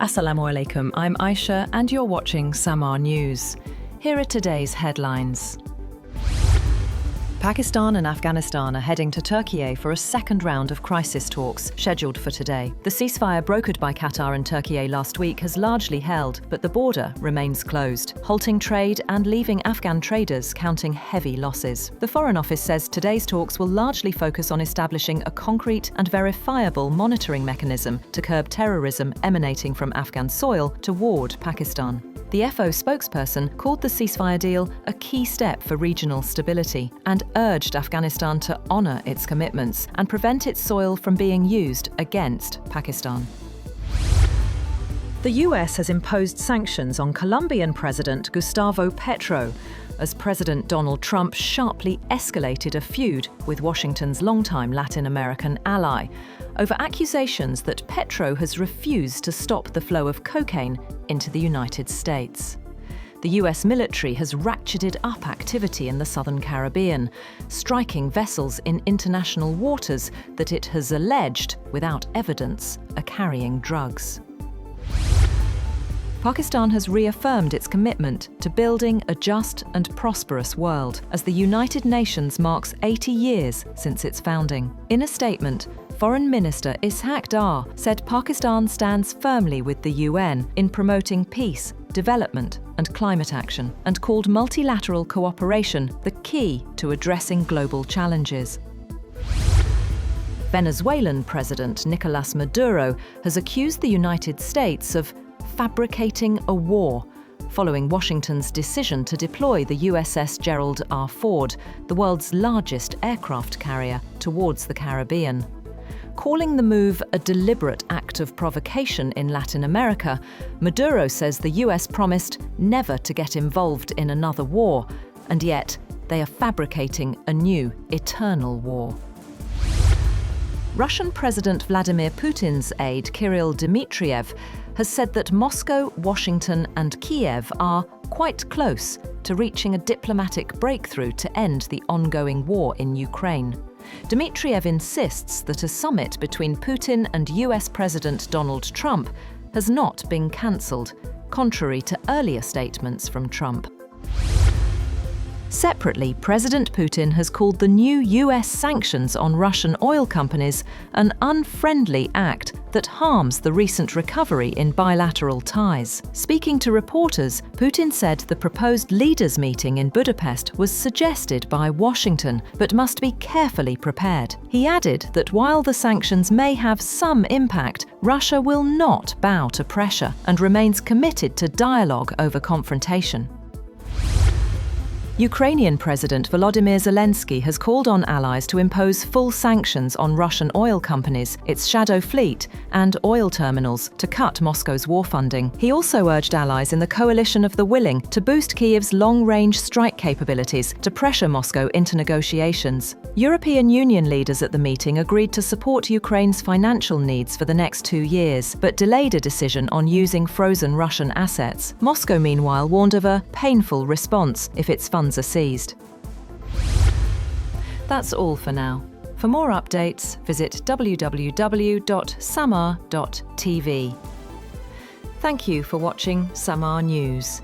Assalamu alaikum, I'm Aisha and you're watching Samaa News. Here are today's headlines. Pakistan and Afghanistan are heading to Turkey for a second round of crisis talks, scheduled for today. The ceasefire brokered by Qatar and Turkey last week has largely held, but the border remains closed, halting trade and leaving Afghan traders counting heavy losses. The Foreign Office says today's talks will largely focus on establishing a concrete and verifiable monitoring mechanism to curb terrorism emanating from Afghan soil toward Pakistan. The FO spokesperson called the ceasefire deal a key step for regional stability and urged Afghanistan to honour its commitments and prevent its soil from being used against Pakistan. The US has imposed sanctions on Colombian President Gustavo Petro as President Donald Trump sharply escalated a feud with Washington's longtime Latin American ally over accusations that Petro has refused to stop the flow of cocaine into the United States. The US military has ratcheted up activity in the southern Caribbean, striking vessels in international waters that it has alleged, without evidence, are carrying drugs. Pakistan has reaffirmed its commitment to building a just and prosperous world as the United Nations marks 80 years since its founding. In a statement, Foreign Minister Ishaq said Pakistan stands firmly with the UN in promoting peace, development and climate action, and called multilateral cooperation the key to addressing global challenges. Venezuelan President Nicolás Maduro has accused the United States of fabricating a war, following Washington's decision to deploy the USS Gerald R. Ford, the world's largest aircraft carrier, towards the Caribbean. Calling the move a deliberate act of provocation in Latin America, Maduro says the US promised never to get involved in another war, and yet they are fabricating a new, eternal war. Russian President Vladimir Putin's aide Kirill Dmitriev has said that Moscow, Washington and Kiev are quite close to reaching a diplomatic breakthrough to end the ongoing war in Ukraine. Dmitriev insists that a summit between Putin and US President Donald Trump has not been cancelled, contrary to earlier statements from Trump. Separately, President Putin has called the new US sanctions on Russian oil companies an unfriendly act that harms the recent recovery in bilateral ties. Speaking to reporters, Putin said the proposed leaders' meeting in Budapest was suggested by Washington, but must be carefully prepared. He added that while the sanctions may have some impact, Russia will not bow to pressure and remains committed to dialogue over confrontation. Ukrainian President Volodymyr Zelensky has called on allies to impose full sanctions on Russian oil companies, its shadow fleet, and oil terminals to cut Moscow's war funding. He also urged allies in the coalition of the willing to boost Kyiv's long-range strike capabilities to pressure Moscow into negotiations. European Union leaders at the meeting agreed to support Ukraine's financial needs for the next 2 years, but delayed a decision on using frozen Russian assets. Moscow, meanwhile, warned of a painful response if its funds are seized. That's all for now. For more updates, visit www.samaa.tv. Thank you for watching Samaa News.